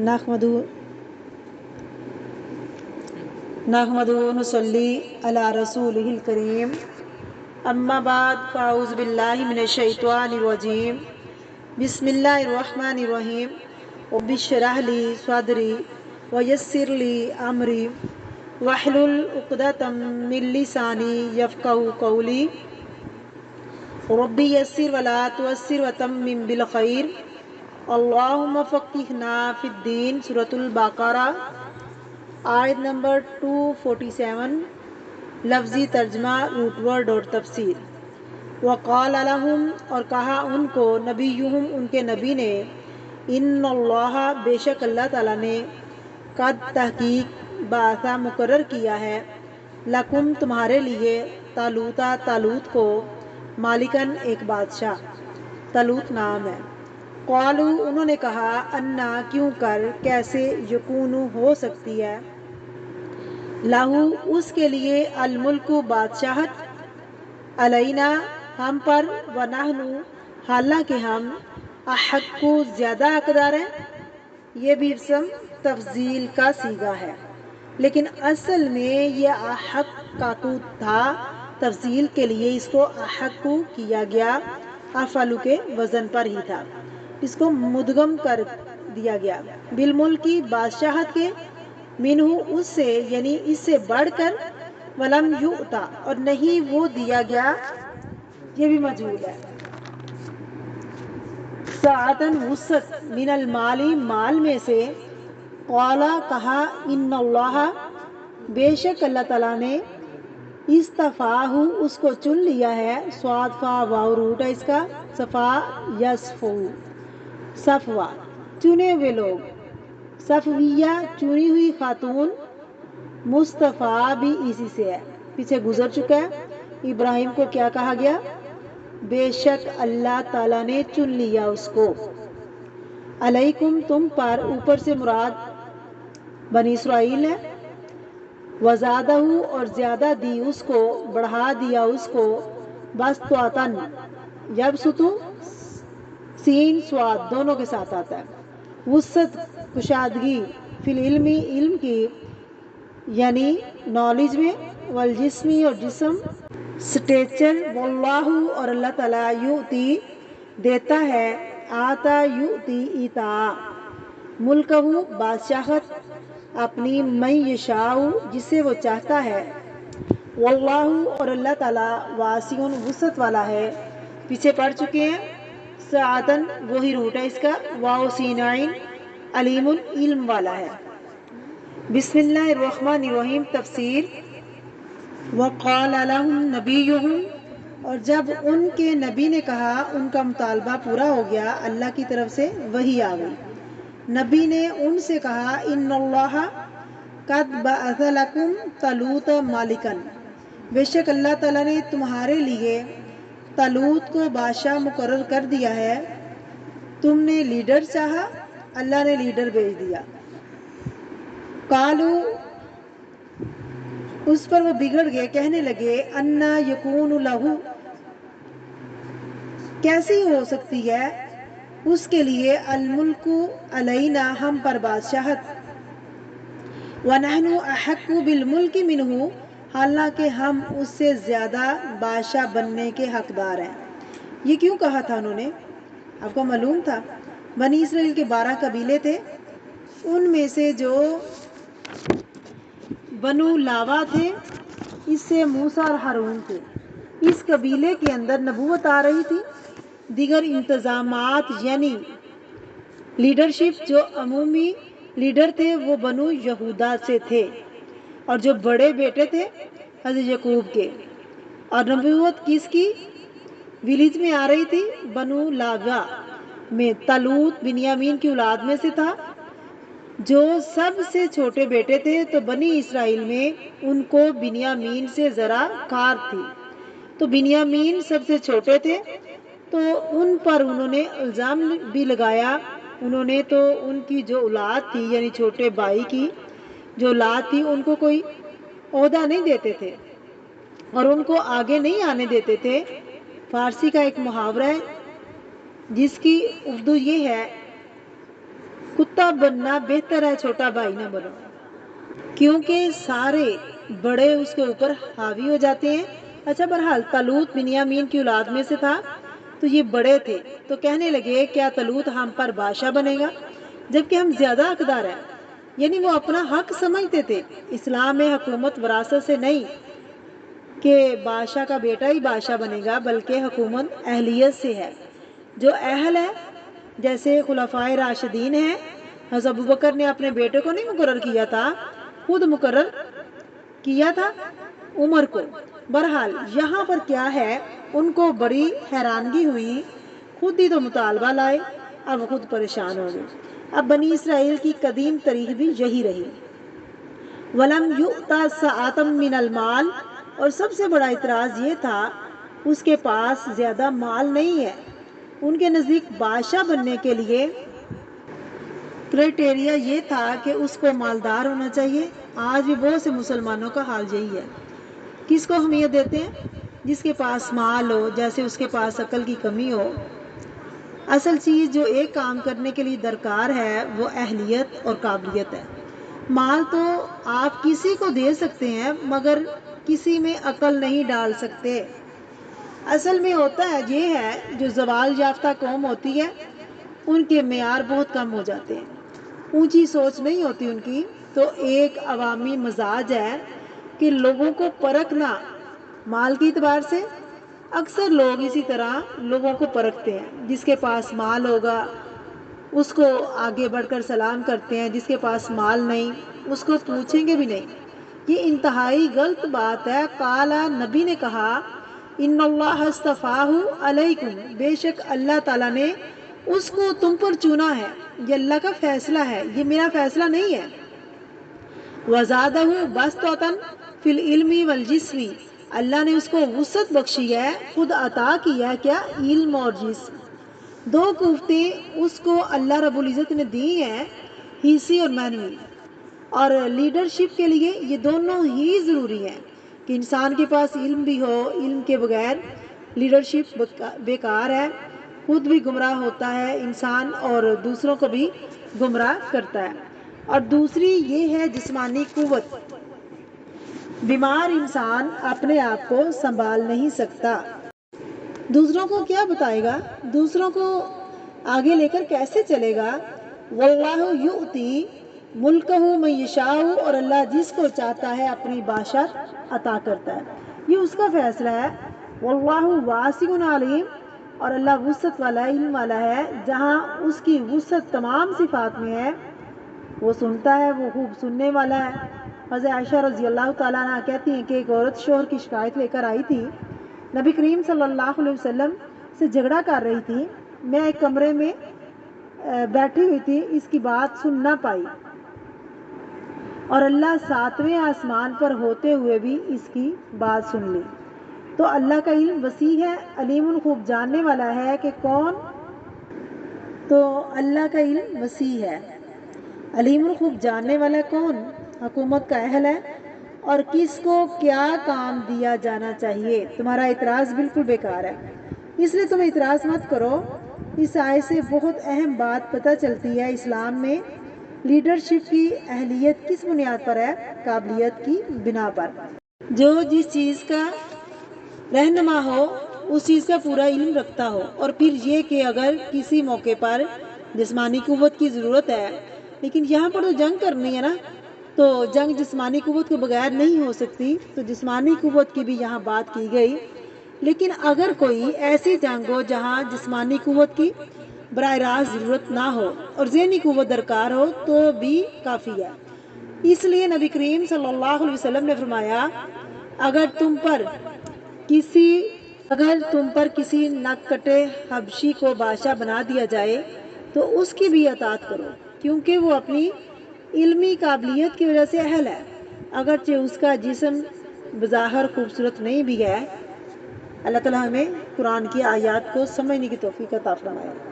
نحمدہ ونصلی علی رسولہ الکریم اما بعد فاعوذ باللہ من الشیطان الرجیم بسم اللہ الرحمن الرحیم رب اشرح لی صدری ویسر لی امری واحلل عقدۃ من لسانی یفقہوا قولی رب یسر ولا تعسر وتمم بالخیر اللہم فقہنا فی الدین۔ سورۃ البقرہ آیت نمبر 247، لفظی ترجمہ، روٹ ورڈ اور تفسیر۔ وقال لہم، اور کہا ان کو، نبیہم، ان کے نبی نے، ان اللہ، بے شک اللہ تعالیٰ نے، قد تحقیق بعث مقرر کیا ہے، لکم تمہارے لیے، طالوت کو، مالکن ایک بادشاہ، طالوت نام ہے۔ قالو، انہوں نے کہا، انا، کیوں کر، کیسے، یکون، ہو سکتی ہے، لہو، اس کے لیے، الملک، بادشاہت، علینا، ہم پر، ونحن، حالانکہ ہم، احق، زیادہ حقدار ہیں۔ یہ بھی اسم تفضیل کا صیغہ ہے، لیکن اصل میں یہ احق تھا، تفضیل کے لیے اس کو احق کیا گیا، افعلو کے وزن پر ہی تھا، اس کو مدغم کر دیا گیا، بالملکی، بادشاہت کے، منہ، اس سے، یعنی اس سے بڑھ کر، ولم یؤتا، اور نہیں وہ دیا گیا، یہ بھی مجہول ہے، سعۃً، وسعت، من المال، مال میں سے، قال، کہا، ان اللہ، بے شک اللہ تعالیٰ نے، اصطفاہ، اس کو چن لیا ہے، صاد فا واو روٹ ہے اس کا، صفا یصفو، صفوہ، چنے ہوئے لوگ، صفویہ، چنی ہوئی خاتون، مصطفیٰ بھی اسی سے ہے، پیچھے گزر چکا ہے۔ ابراہیم کو کیا کہا گیا؟ بے شک اللہ تعالیٰ نے چن لیا اس کو، علیکم، تم پر، اوپر سے مراد بنی اسرائیل ہے، وزادہ، اور زیادہ دی اس کو، بڑھا دیا اس کو، بسطۃً، یبسط، سین صاد دونوں کے ساتھ آتا ہے، وسعت، کشادگی، فی العلم، علم کی، یعنی نالج میں، والجسمی، اور جسم، سٹیچر، واللہ، اور اللہ تعالیٰ، یؤتی، دیتا ہے، آتا، یؤتی، عطا، ملکہ، بادشاہت، اپنی، من یشاء، جسے وہ چاہتا ہے، واللہ، اور اللہ تعالیٰ، واسع، وسعت والا ہے، پیچھے پڑھ چکے ہیں، سعۃً، وہی روٹ ہے اس کا، واو سین عین، علیم، علم والا ہے۔ بسم اللہ الرحمن الرحیم، تفسیر۔ وقال لہم نبیہم، اور جب ان کے نبی نے کہا، ان کا مطالبہ پورا ہو گیا، اللہ کی طرف سے وحی آ گئی، نبی نے ان سے کہا، ان اللہ قد بعث لکم طالوت مالکا، بے شک اللہ تعالیٰ نے تمہارے لیے طالوت کو بادشاہ مقرر کر دیا ہے۔ تم نے لیڈر چاہا، اللہ نے لیڈر بھیج دیا۔ قالو، اس پر وہ بگڑ گئے، کہنے لگے، انا یکون لہو، کیسی ہو سکتی ہے اس کے لیے، الملک، علینا، ہم پر، بادشاہت، ونحن احق بالملک منہ، حالانکہ ہم اس سے زیادہ بادشاہ بننے کے حقدار ہیں۔ یہ کیوں کہا تھا انہوں نے؟ آپ کو معلوم تھا، بنی اسرائیل کے 12 قبیلے تھے، ان میں سے جو بنو لاوا تھے، اس سے موسیٰ اور ہارون تھے، اس قبیلے کے اندر نبوت آ رہی تھی، دیگر انتظامات، یعنی لیڈرشپ، جو عمومی لیڈر تھے وہ بنو یہودا سے تھے، اور جو بڑے بیٹے تھے حضرت یعقوب کے، اور نبوت کس کی ولیج میں آ رہی تھی؟ بنو لاوا میں۔ طالوت بنیامین کی اولاد میں سے تھا، جو سب سے چھوٹے بیٹے تھے، تو بنی اسرائیل میں ان کو بنیامین سے ذرا کار تھی، تو بنیامین سب سے چھوٹے تھے، تو ان پر انہوں نے الزام بھی لگایا، انہوں نے تو ان کی جو اولاد تھی، یعنی چھوٹے بھائی کی جو اولاد تھی، ان کو کوئی عہدہ نہیں دیتے تھے، اور ان کو آگے نہیں آنے دیتے تھے۔ فارسی کا ایک محاورہ ہے جس کی اردو یہ ہے، कुत्ता बनना बेहतर है, छोटा भाई ना बनो, क्योंकि सारे बड़े उसके ऊपर हावी हो जाते हैं। अच्छा, बहरहाल तलूत बिन्यामीन की औलाद में से था, तो ये बड़े थे, तो कहने लगे क्या तलूत हम पर बादशाह बनेगा जबकि हम ज्यादा हकदार हैं। यानी वो अपना हक समझते थे। इस्लाम में हुकूमत विरासत से नहीं कि बादशाह का बेटा ही बादशाह बनेगा, बल्कि हुकूमत अहलियत से है। जो अहल है, जैसे खुलफाए राशिदीन हैं, हज़रत अबू बकर ने अपने बेटे को नहीं मुकर्रर किया था, खुद मुकर्रर किया था उमर को। बहरहाल यहाँ पर क्या है, उनको बड़ी हैरानगी हुई, खुद ही तो मुतालबा लाए, अब खुद परेशान हो गए। अब बनी इसराइल की कदीम तारीख भी यही रही, वलम युता सआतम मिनल माल, और सबसे बड़ा इतराज ये था उसके पास ज्यादा माल नहीं है। उनके नज़दीक बादशाह बनने के लिए क्राइटेरिया ये था कि उसको मालदार होना चाहिए। आज भी बहुत से मुसलमानों का हाल यही है। किसको अहमियत देते हैं? जिसके पास माल हो, जैसे उसके पास अकल की कमी हो। असल चीज़ जो एक काम करने के लिए दरकार है वो अहलियत और काबिलियत है। माल तो आप किसी को दे सकते हैं, मगर किसी में अकल नहीं डाल सकते। असल में होता है ये है, जो ज़वाल याफ्ता कौम होती है उनके मेयार बहुत कम हो जाते हैं, ऊंची सोच नहीं होती उनकी। तो एक अवामी मजाज है कि लोगों को परखना माल के एतबार से। अक्सर लोग इसी तरह लोगों को परखते हैं, जिसके पास माल होगा उसको आगे बढ़कर सलाम करते हैं, जिसके पास माल नहीं उसको पूछेंगे भी नहीं। ये इंतहाई गलत बात है। काला नबी ने कहा, इन्नल्लाह अस्तफाहु अलैकुम, बेशक अल्लाह ताला ने उसको तुम पर चुना है। ये अल्लाह का फैसला है, ये मेरा फैसला नहीं है। वज़ादहु बस्ततन फिल इल्मी वल जिस्मी, अल्लाह ने उसको वुसअत बख्शी है, खुद अता किया है क्या, इल्म और जिस्म। दो कुव्वतें उसको अल्लाह रब्बुल इज़्ज़त ने दी हैं, हिस्सी और मानवी। और लीडरशिप के लिए ये दोनों ही ज़रूरी हैं कि इंसान के पास इल्म भी हो। इल्म के बगैर लीडरशिप बेकार है, खुद भी गुमराह होता है इंसान और दूसरों को भी गुमराह करता है। और दूसरी ये है जिस्मानी कुव्वत। बीमार इंसान अपने आप को संभाल नहीं सकता, दूसरों को क्या बताएगा, दूसरों को आगे लेकर कैसे चलेगा। वल्लाहु युती मुल्कहु मन यशाउ, और अल्लाह जिसको चाहता है अपनी बादशाह अता करता है, ये उसका फैसला है। वल्लाहु वासिउन अलीम, और अल्लाह वुसअत वाला है, इल्म वाला है। जहाँ उसकी वुसअत तमाम सिफात में है, वो सुनता है, वो खूब सुनने वाला है। हज़रत आयशा रज़ी अल्लाह ताला अन्हा कहती हैं कि एक औरत शोहर की शिकायत लेकर आई थी, नबी करीम सल्लल्लाहु अलैहि वसल्लम से झगड़ा कर रही थी। मैं एक कमरे में बैठी हुई थी, इसकी बात सुन ना पाई, और अल्लाह 7वें आसमान पर होते हुए भी इसकी बात सुन ली। तो अल्लाह का इल्म वसी है, अलीमुन खूब जानने वाला है कि कौन, तो अल्लाह का इल्म वसी है, अलीमुन खूब जानने वाला कौन हुकूमत का अहल है और किसको क्या काम दिया जाना चाहिए। तुम्हारा इतराज़ बिल्कुल बेकार है, इसलिए तुम इतराज़ मत करो। इस आयत से बहुत अहम बात पता चलती है, इस्लाम में लीडरशिप की अहलियत किस बुनियाद पर है, काबिलियत की बिना पर। जो जिस चीज़ का रहनुमा हो उस चीज़ का पूरा इल्म रखता हो, और फिर ये कि अगर किसी मौके पर जिस्मानी कुव्वत की ज़रूरत है, लेकिन यहाँ पर तो जंग करनी है ना, तो जंग जिस्मानी कुव्वत के बगैर नहीं हो सकती, तो जिस्मानी कुव्वत की भी यहाँ बात की गई। लेकिन अगर कोई ऐसी जंग हो जहाँ जिस्मानी कुव्वत की बराह रास्त ज़रूरत ना हो और ज़हनी कुव्वत दरकार हो, तो भी काफ़ी है। इसलिए नबी करीम सल्लल्लाहु अलैहि वसल्लम ने फरमाया, अगर तुम पर किसी नक कटे हबशी को बादशाह बना दिया जाए तो उसकी भी अतात करो, क्योंकि वो अपनी इल्मी काबिलियत की वजह से अहल है, अगरचे उसका जिस्म बज़ाहिर खूबसूरत नहीं भी है। अल्लाह ताला हमें कुरान की आयत को समझने की तौफीक अता फरमाए।